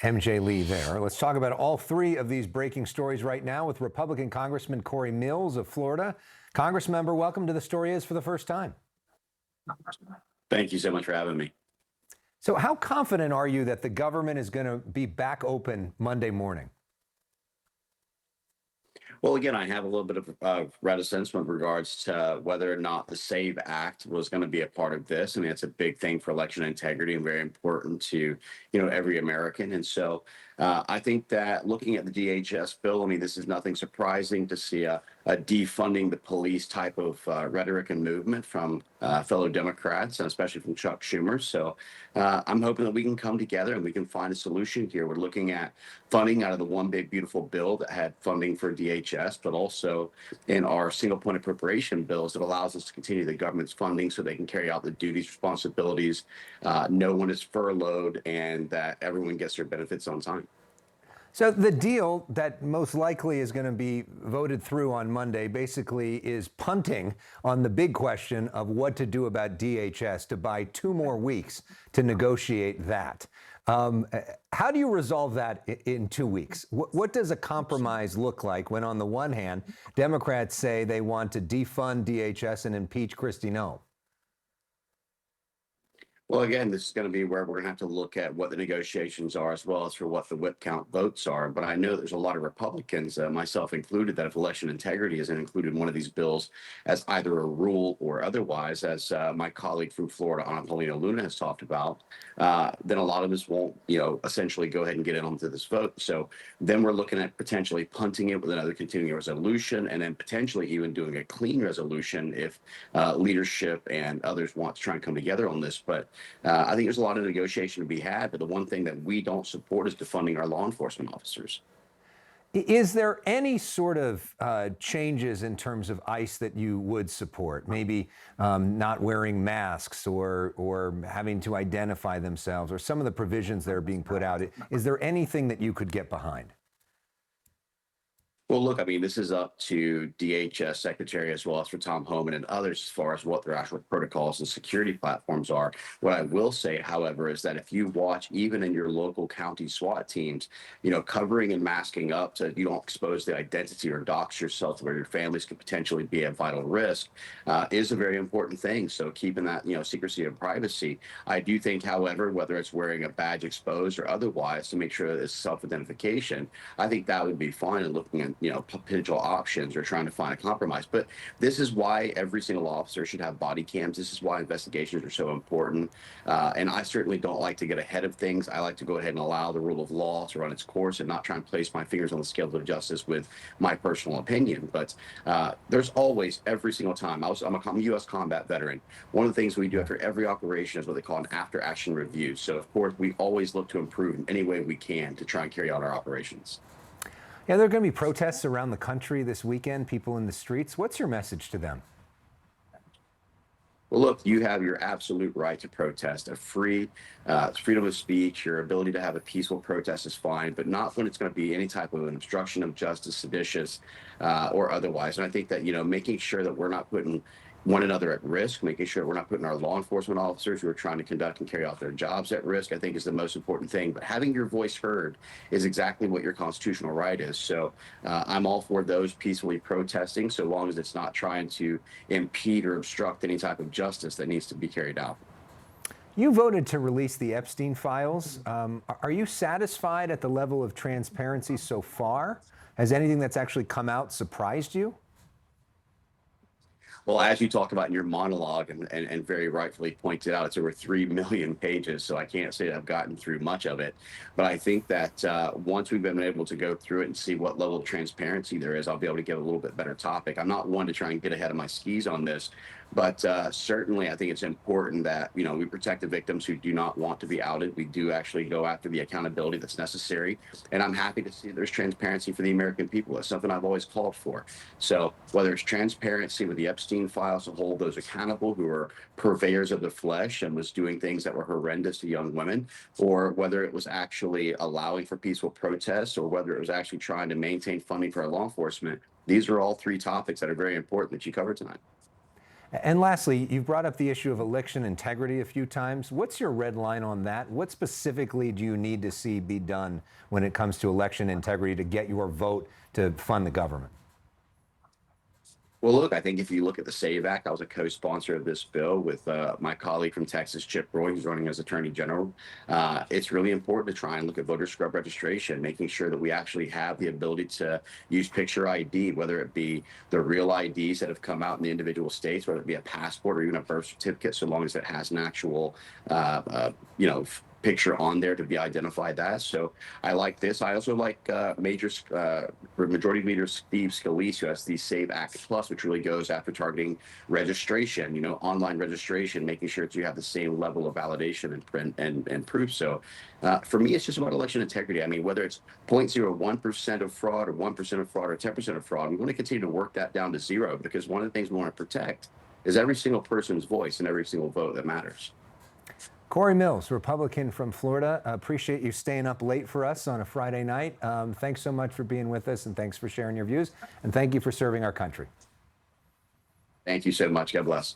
MJ Lee there. Let's talk about all three of these breaking stories right now with Republican Congressman Cory Mills of Florida. Congressmember, welcome to The Story Is for the first time. Thank you so much for having me. So how confident are you that the government is going to be back open Monday morning? Well, again, I have a little bit of reticence with regards to whether or not the SAVE Act was going to be a part of this. I mean, it's a big thing for election integrity and very important to, every American. And so I think that looking at the DHS bill, I mean, this is nothing surprising to see a defunding the police type of rhetoric and movement from fellow Democrats, and especially from Chuck Schumer. So I'm hoping that we can come together and we can find a solution here. We're looking at funding out of the One Big Beautiful Bill that had funding for DHS, but also in our single point appropriation bills that allows us to continue the government's funding so they can carry out the duties, responsibilities. No one is furloughed, and that everyone gets their benefits on time. So the deal that most likely is going to be voted through on Monday basically is punting on the big question of what to do about DHS, to buy 2 more weeks to negotiate that. How do you resolve that in 2 weeks? What does a compromise look like when, on the one hand, Democrats say they want to defund DHS and impeach Kristi Noem? Well, again, this is going to be where we're going to have to look at what the negotiations are as well as for what the whip count votes are. But I know there's a lot of Republicans, myself included, that if election integrity isn't included in one of these bills as either a rule or otherwise, as my colleague from Florida, Ana Paulina Luna, has talked about, then a lot of us won't, essentially go ahead and get in onto this vote. So then we're looking at potentially punting it with another continuing resolution, and then potentially even doing a clean resolution if leadership and others want to try and come together on this. But I think there's a lot of negotiation to be had, but the one thing that we don't support is defunding our law enforcement officers. Is there any sort of changes in terms of ICE that you would support? Maybe not wearing masks or having to identify themselves, or some of the provisions that are being put out. Is there anything that you could get behind? Well, look, I mean, this is up to DHS Secretary as well as for Tom Homan and others as far as what their actual protocols and security platforms are. What I will say, however, is that if you watch even in your local county SWAT teams, covering and masking up so you don't expose the identity or dox yourself to where your families could potentially be at vital risk is a very important thing. So keeping that, secrecy and privacy. I do think, however, whether it's wearing a badge exposed or otherwise to make sure that it's self-identification, I think that would be fine, and looking at potential options or trying to find a compromise. But this is why every single officer should have body cams. This is why investigations are so important. And I certainly don't like to get ahead of things. I like to go ahead and allow the rule of law to run its course and not try and place my fingers on the scales of justice with my personal opinion. But there's always, every single time, I'm a U.S. combat veteran. One of the things we do after every operation is what they call an after-action review. So, of course, we always look to improve in any way we can to try and carry out our operations. Yeah, there are going to be protests around the country this weekend, people in the streets. What's your message to them? Well, look, you have your absolute right to protest. Freedom of speech, your ability to have a peaceful protest is fine, but not when it's going to be any type of an obstruction of justice, seditious, or otherwise. And I think that, making sure that we're not putting one another at risk, making sure we're not putting our law enforcement officers who are trying to conduct and carry out their jobs at risk, I think is the most important thing. But having your voice heard is exactly what your constitutional right is. So I'm all for those peacefully protesting, so long as it's not trying to impede or obstruct any type of justice that needs to be carried out. You voted to release the Epstein files. Are you satisfied at the level of transparency so far? Has anything that's actually come out surprised you? Well, as you talked about in your monologue and very rightfully pointed out, it's over 3 million pages, so I can't say I've gotten through much of it. But I think that once we've been able to go through it and see what level of transparency there is, I'll be able to get a little bit better topic. I'm not one to try and get ahead of my skis on this, but certainly I think it's important that, we protect the victims who do not want to be outed. We do actually go after the accountability that's necessary. And I'm happy to see there's transparency for the American people. That's something I've always called for. So whether it's transparency with the Epstein files to hold those accountable who are purveyors of the flesh and was doing things that were horrendous to young women, or whether it was actually allowing for peaceful protests, or whether it was actually trying to maintain funding for our law enforcement, these are all 3 topics that are very important that you covered tonight. And lastly, you've brought up the issue of election integrity a few times. What's your red line on that? What specifically do you need to see be done when it comes to election integrity to get your vote to fund the government? Well, look, I think if you look at the SAVE Act, I was a co-sponsor of this bill with my colleague from Texas, Chip Roy, who's running as Attorney General. It's really important to try and look at voter scrub registration, making sure that we actually have the ability to use picture ID, whether it be the real IDs that have come out in the individual states, whether it be a passport or even a birth certificate, so long as it has an actual, picture on there to be identified as. So I like this. I also like Majority Leader Steve Scalise, who has the Save Act Plus, which really goes after targeting registration, online registration, making sure that you have the same level of validation and proof. So for me, it's just about election integrity. I mean, whether it's 0.01% of fraud or 1% of fraud or 10% of fraud, we want to continue to work that down to zero, because one of the things we want to protect is every single person's voice and every single vote that matters. Cory Mills, Republican from Florida. Appreciate you staying up late for us on a Friday night. Thanks so much for being with us, and thanks for sharing your views. And thank you for serving our country. Thank you so much. God bless.